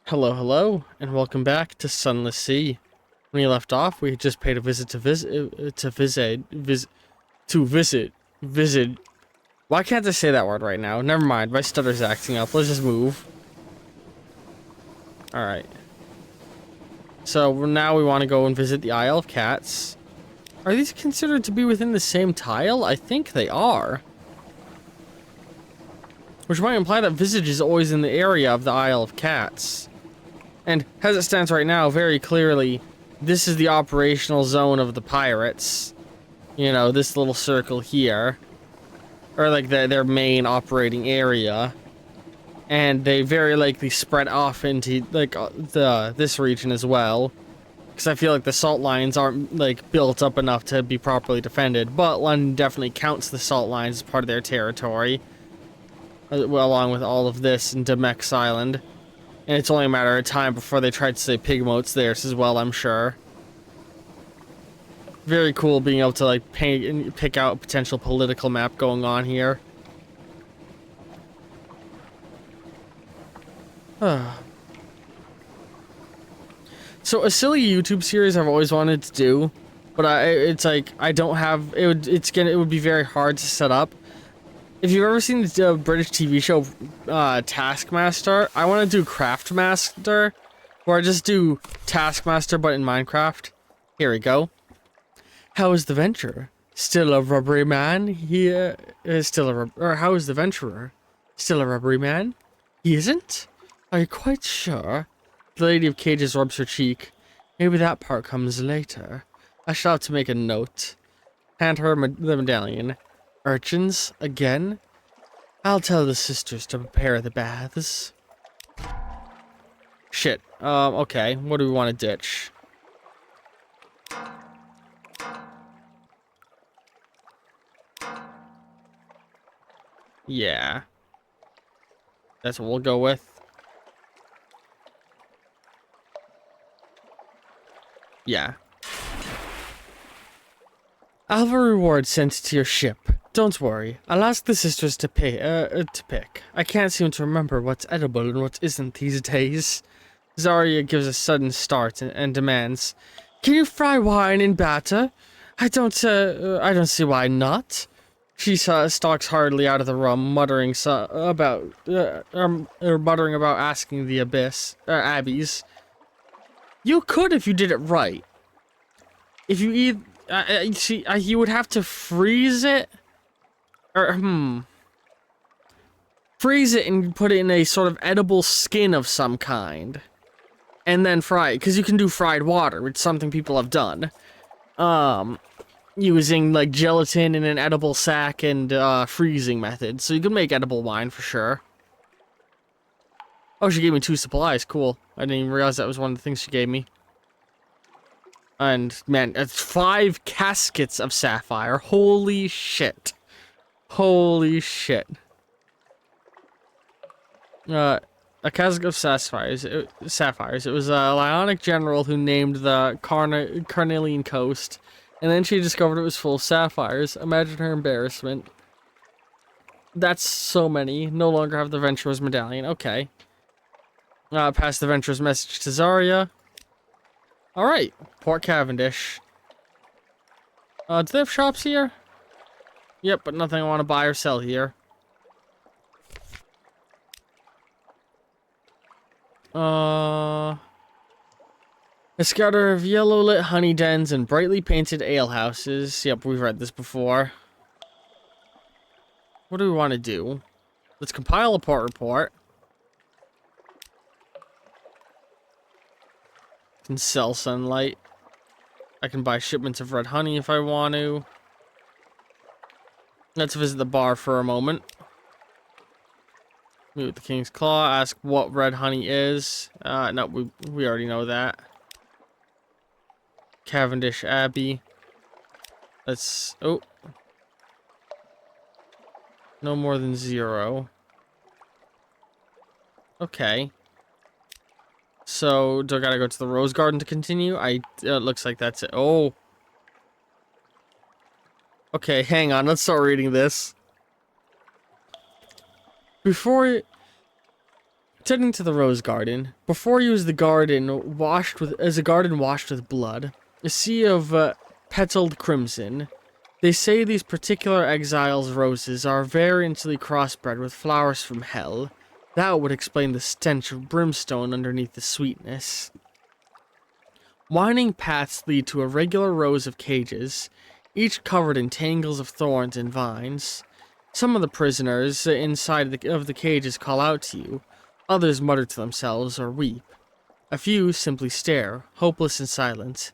Hello, hello, and welcome back to Sunless Sea. When we left off, we had just paid a visit to visit. Why can't I say that word right now? Never mind, my stutter's acting up. Let's just move. Alright. So now we want to go and visit the Isle of Cats. Are these considered to be within the same tile? I think they are. Which might imply that Visage is always in the area of the Isle of Cats. And as it stands right now, very clearly, this is the operational zone of the pirates. You know, this little circle here. Or like their main operating area. And they very likely spread off into like this region as well. Because I feel like the salt lines aren't like built up enough to be properly defended. But London definitely counts the salt lines as part of their territory. Well, along with all of this in Demex Island. And it's only a matter of time before they try to say Pigmoat's theirs as well, I'm sure. Very cool being able to like pick out a potential political map going on here. So a silly YouTube series I've always wanted to do, but it's like I don't have it would be very hard to set up. If you've ever seen the British TV show Taskmaster, I want to do Craftmaster, where I just do Taskmaster but in Minecraft. Here we go. How is the venturer? Still a rubbery man? He is still or how is the venturer? Still a rubbery man? He isn't? Are you quite sure? The Lady of Cages rubs her cheek. Maybe that part comes later. I shall have to make a note. Hand her the medallion. Urchins again? I'll tell the sisters to prepare the baths. Shit. Okay. What do we want to ditch? Yeah. That's what we'll go with. Yeah. I'll have a reward sent to your ship. Don't worry. I'll ask the sisters to pick. I can't seem to remember what's edible and what isn't these days. Zarya gives a sudden start and demands, "Can you fry wine in batter? I don't see why not." She stalks hardly out of the room, muttering about asking the abbeys. You could if you did it right. If you eat, you would have to freeze it. Freeze it and put it in a sort of edible skin of some kind. And then fry it, because you can do fried water, which is something people have done. Using, like, gelatin in an edible sack and, freezing method. So you can make edible wine for sure. Oh, she gave me 2 supplies. Cool. I didn't even realize that was one of the things she gave me. And, man, it's 5 caskets of sapphire. Holy shit. Holy shit. A casket of sapphires. It was a Ionic general who named the Carnelian Coast, and then she discovered it was full of sapphires. Imagine her embarrassment. That's so many. No longer have the Venturer's medallion. Okay. Pass the Venturer's message to Zarya. Alright. Port Cavendish. Do they have shops here? Yep, but nothing I want to buy or sell here. A scatter of yellow-lit honey dens and brightly painted alehouses. Yep, we've read this before. What do we want to do? Let's compile a port report. Can sell sunlight. I can buy shipments of red honey if I want to. Let's visit the bar for a moment. Meet with the King's Claw. Ask what red honey is. No, we already know that. Cavendish Abbey. Let's... Oh. No more than 0. Okay. So, do I gotta go to the Rose Garden to continue? It looks like that's it. Oh. Okay, hang on. Let's start reading this. Tending to the rose garden. Before you, as a garden washed with blood, a sea of petaled crimson. They say these particular exiles' roses are variously crossbred with flowers from hell. That would explain the stench of brimstone underneath the sweetness. Winding paths lead to a regular rows of cages, each covered in tangles of thorns and vines. Some of the prisoners inside of the cages call out to you. Others mutter to themselves or weep. A few simply stare, hopeless and silent.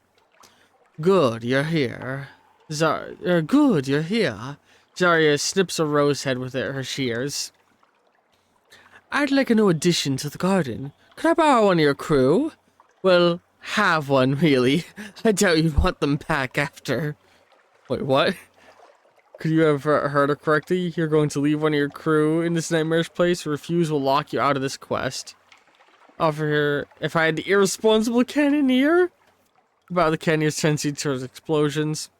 Good, you're here. Good, you're here. Zarya snips a rose head with her shears. I'd like a new addition to the garden. Could I borrow one of your crew? Well, have one, really. I doubt you'd want them back after. Wait, what? Could you have heard her correctly? You're going to leave one of your crew in this nightmarish place? Refuse will lock you out of this quest. Offer her, if I had the irresponsible cannoneer? About the cannoneer's tendency towards explosions.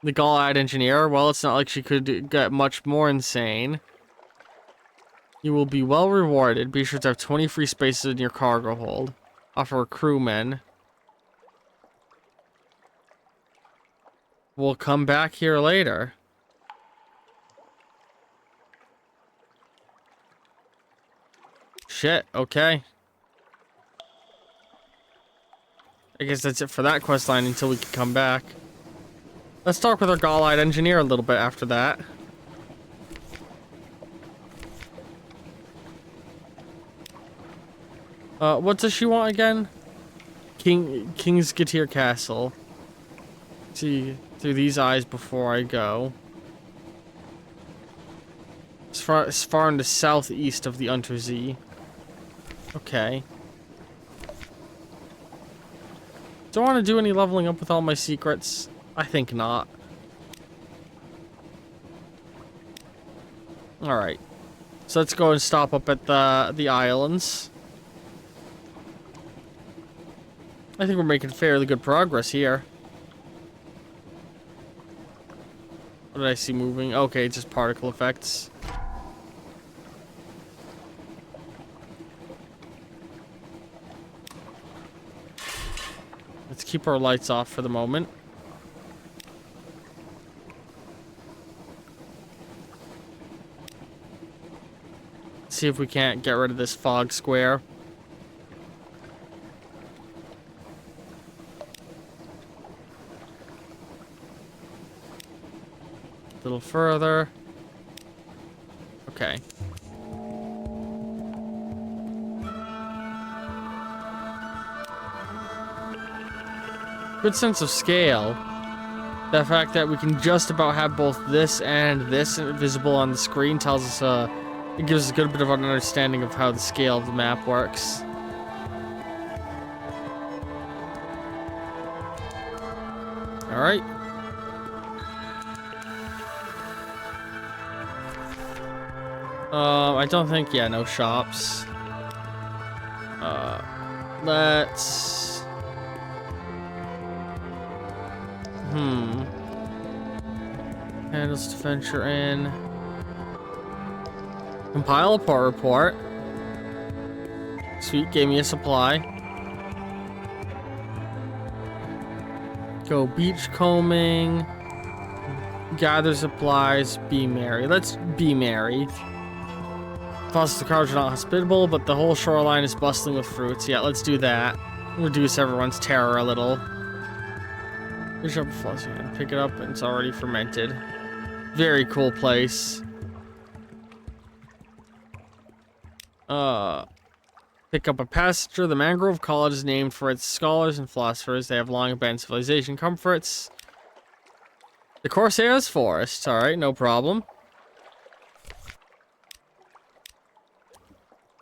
The gall-eyed engineer, well, it's not like she could get much more insane. You will be well rewarded. Be sure to have 20 free spaces in your cargo hold. Offer crewmen. We'll come back here later. Shit, okay. I guess that's it for that quest line until we can come back. Let's talk with our gall-eyed engineer a little bit after that. What does she want again? King's Gatir Castle. See through these eyes before I go. As far in the southeast of the Untersee. Okay. Do I want to do any leveling up with all my secrets? I think not. Alright. So let's go and stop up at the islands. I think we're making fairly good progress here. What did I see moving? Okay, just particle effects. Let's keep our lights off for the moment. See if we can't get rid of this fog square. A little further. Okay. Good sense of scale. The fact that we can just about have both this and this visible on the screen tells us, it gives us a good bit of an understanding of how the scale of the map works. Alright. I don't think, yeah, no shops. Let's... Handles to venture in. Compile a port report. Sweet, gave me a supply. Go beach combing. Gather supplies. Be merry. Let's be merry. Plus, the crowds are not hospitable, but the whole shoreline is bustling with fruits. Yeah, let's do that. Reduce everyone's terror a little. Fish up a flush and pick it up, and it's already fermented. Very cool place. Pick up a passenger. The Mangrove College is named for its scholars and philosophers. They have long abandoned civilization comforts. The Corsair's Forest. Alright, no problem.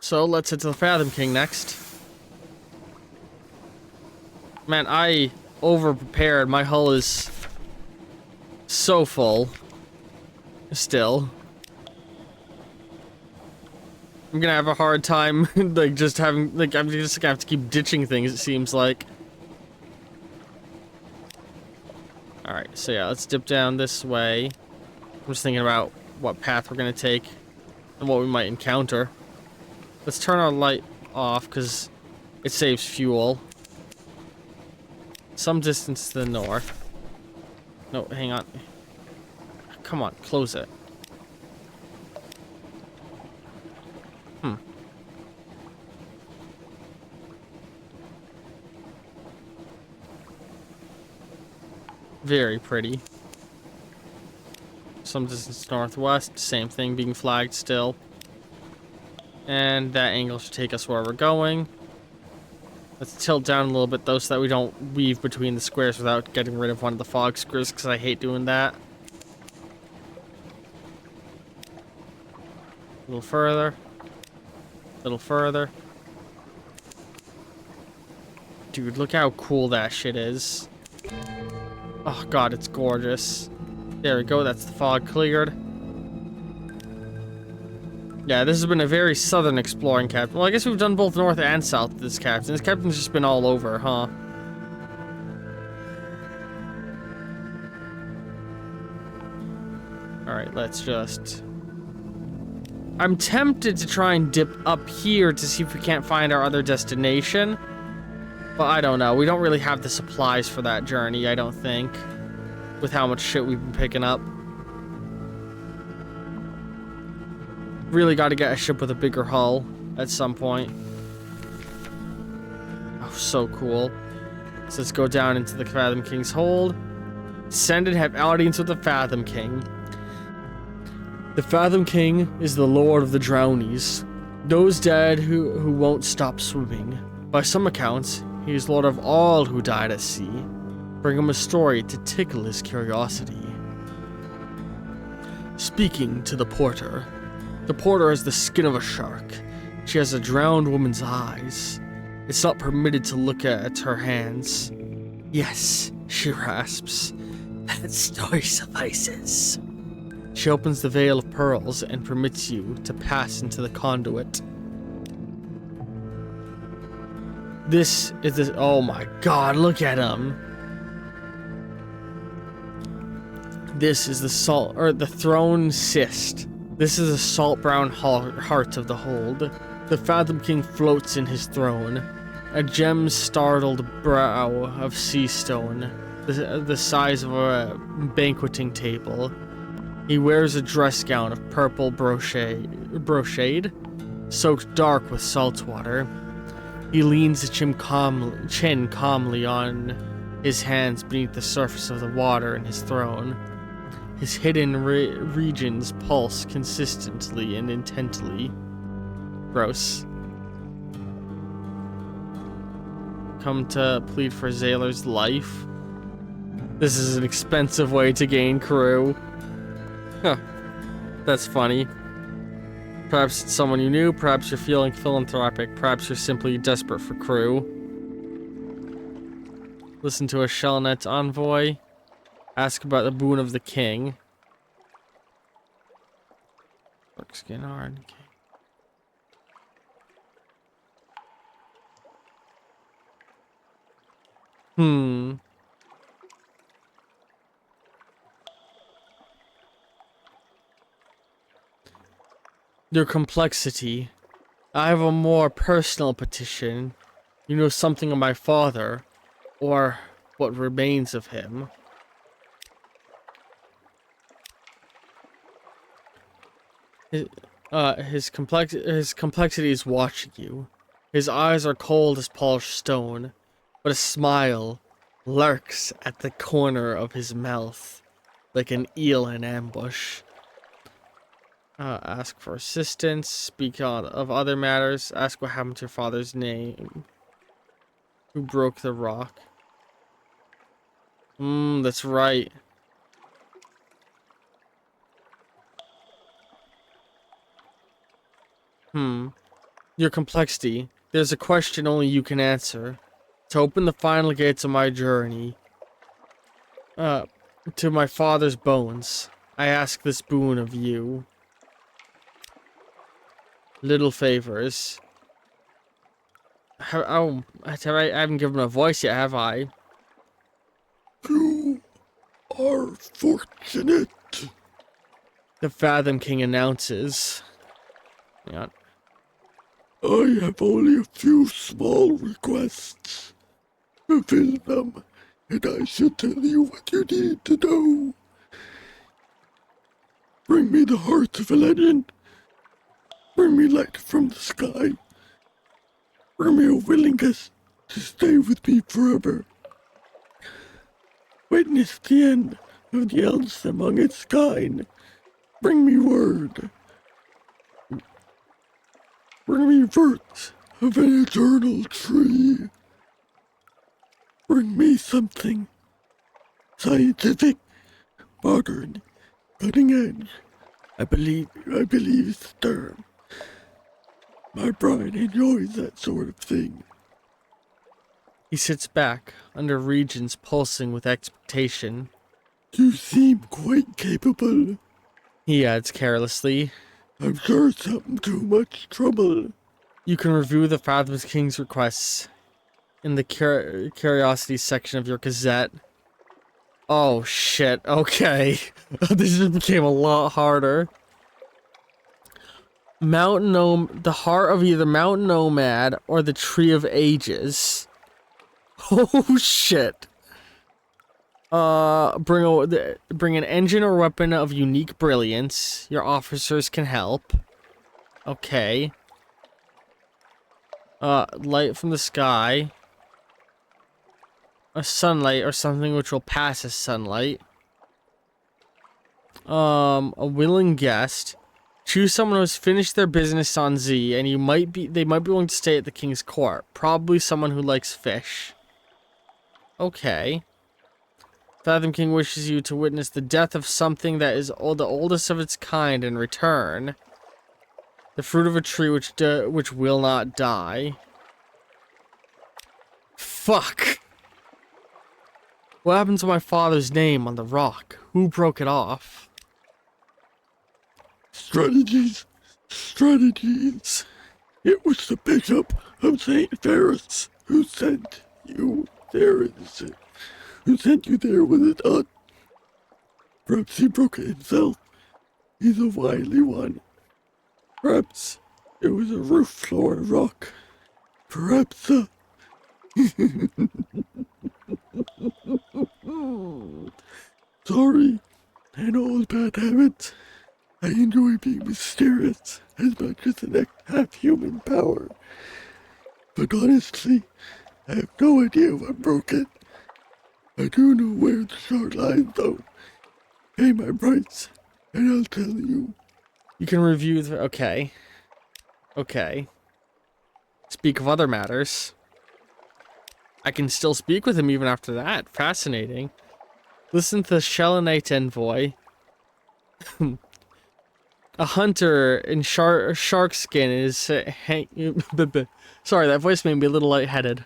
So, let's head to the Fathom King next. Man, I over-prepared. My hull is so full. Still. I'm gonna have a hard time, like, just having, like, I'm just gonna have to keep ditching things, it seems like. Alright, so yeah, let's dip down this way. I'm just thinking about what path we're gonna take and what we might encounter. Let's turn our light. off because it saves fuel. Some distance to the north. No, hang on. Come on, close it. Very pretty. Some distance northwest, same thing, being flagged still. And that angle should take us where we're going. Let's tilt down a little bit though so that we don't weave between the squares without getting rid of one of the fog screws, because I hate doing that. A little further. A little further. Dude, look how cool that shit is. Oh god, it's gorgeous. There we go, that's the fog cleared. Yeah, this has been a very southern exploring captain. Well, I guess we've done both north and south of this captain. This captain's just been all over, huh? Alright, let's just... I'm tempted to try and dip up here to see if we can't find our other destination. But I don't know. We don't really have the supplies for that journey, I don't think. With how much shit we've been picking up. Really got to get a ship with a bigger hull at some point. Oh, so cool. So let's go down into the Fathom King's hold. Send and have audience with the Fathom King. The Fathom King is the lord of the drownies. Those dead who won't stop swimming. By some accounts, he is lord of all who died at sea. Bring him a story to tickle his curiosity. Speaking to the porter. The porter has the skin of a shark. She has a drowned woman's eyes. It's not permitted to look at her hands. Yes, she rasps. That story suffices. She opens the veil of pearls and permits you to pass into the conduit. This is the... Oh my god, look at him. This is the salt... or the throne cyst. This is the salt brown heart of the hold. The Fathom King floats in his throne. A gem-startled brow of sea stone. The size of a banqueting table. He wears a dress gown of purple brocade, soaked dark with salt water. He leans his chin calmly on his hands beneath the surface of the water in his throne. His hidden regions pulse consistently and intently. Gross. Come to plead for Zaylor's life. This is an expensive way to gain crew. Huh. That's funny. Perhaps it's someone you knew, perhaps you're feeling philanthropic, perhaps you're simply desperate for crew. Listen to a Shellnet envoy. Ask about the boon of the king. Skin hard. Okay. Your complexity. I have a more personal petition. You know something of my father, or what remains of him. His complexity is watching you. His eyes are cold as polished stone, but a smile lurks at the corner of his mouth, like an eel in ambush. Ask for assistance, speak of other matters, ask what happened to your father's name. Who broke the rock? That's right. Your complexity. There's a question only you can answer. To open the final gates of my journey, to my father's bones, I ask this boon of you. Little favors. I haven't given a voice yet, have I? You are fortunate. The Fathom King announces. Hang on. I have only a few small requests. Fulfill them, and I shall tell you what you need to know. Bring me the heart of a legend. Bring me light from the sky. Bring me a willingness to stay with me forever. Witness the end of the elves among its kind. Bring me word. Bring me roots of an eternal tree. Bring me something scientific, modern, cutting edge. I believe is the term. My bride enjoys that sort of thing. He sits back, under regions pulsing with expectation. You seem quite capable. He adds carelessly. I'm sure it's something too much trouble. You can review the Fathom King's requests in the curiosity section of your gazette. Oh shit, okay. This just became a lot harder. The heart of either Mountain Nomad or the Tree of Ages. Oh shit. Bring an engine or weapon of unique brilliance. Your officers can help. Okay. Light from the sky. A sunlight or something which will pass as sunlight. A willing guest. Choose someone who has finished their business on Z, and they might be willing to stay at the king's court. Probably someone who likes fish. Okay. Fathom King wishes you to witness the death of something that is the oldest of its kind in return. The fruit of a tree which will not die. Fuck. What happened to my father's name on the rock? Who broke it off? Strategies. It was the Bishop of St. Ferris who sent you there. Who sent you there with it on? Perhaps he broke it himself. He's a wily one. Perhaps it was a roof floor rock. Perhaps Sorry, I know all bad habits. I enjoy being mysterious as much as an half-human power. But honestly, I have no idea what broke it. I do know where the short lies, though. Pay my price, and I'll tell you. You can review the... Okay. Okay. Speak of other matters. I can still speak with him even after that. Fascinating. Listen to the Shelenite envoy. A hunter in shark skin is... Sorry, that voice made me a little lightheaded.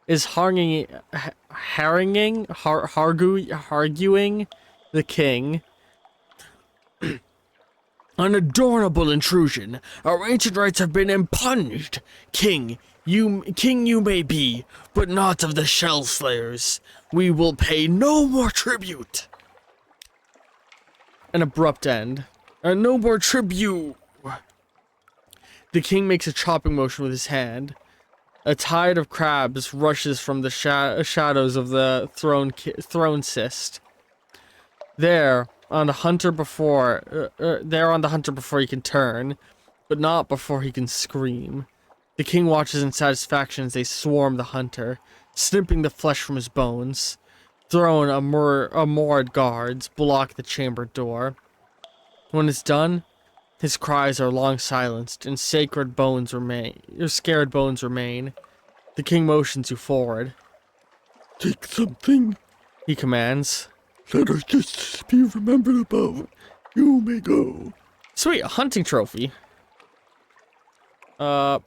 Is arguing the king. Unadornable intrusion. Our ancient rights have been impunged. King you may be, but not of the Shell Slayers. We will pay no more tribute. An abrupt end. No more tribute. The king makes a chopping motion with his hand. A tide of crabs rushes from the shadows of the throne cyst. There on the hunter before he can turn, but not before he can scream. The king watches in satisfaction as they swarm the hunter, snipping the flesh from his bones. Thrown moored guards block the chamber door. When it's done, his cries are long silenced, and scared bones remain. The king motions you forward. Take something, He commands. let our justice be remembered above. You may go. Sweet, a hunting trophy. Let's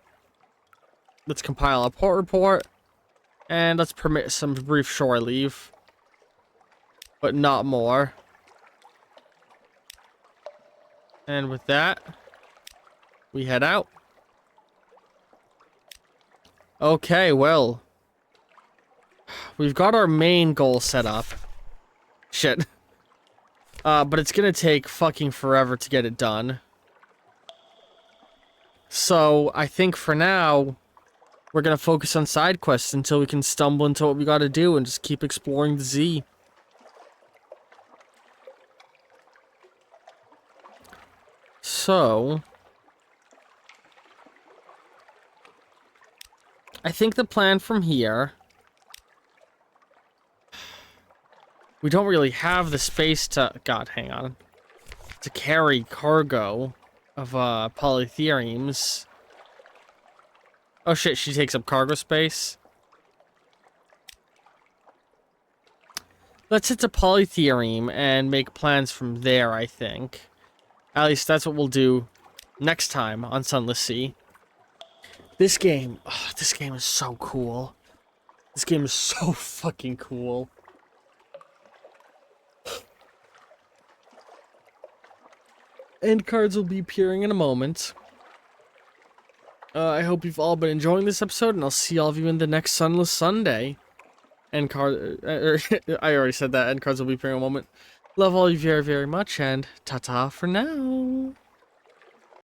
compile a port report, and let's permit some brief shore leave, but not more. And with that, we head out. Okay, well, we've got our main goal set up. Shit. But it's gonna take fucking forever to get it done. So I think for now, we're gonna focus on side quests until we can stumble into what we gotta do and just keep exploring the Z. So, I think the plan from here, we don't really have the space to, God, hang on, to carry cargo of polytheremes. Oh shit, she takes up cargo space. Let's hit to polythereme and make plans from there, I think. At least that's what we'll do next time on Sunless Sea. This game is so cool. This game is so fucking cool. End cards will be appearing in a moment. I hope you've all been enjoying this episode, and I'll see all of you in the next Sunless Sunday. End card, I already said that. End cards will be appearing in a moment. Love all of you very, very much, and ta-ta for now.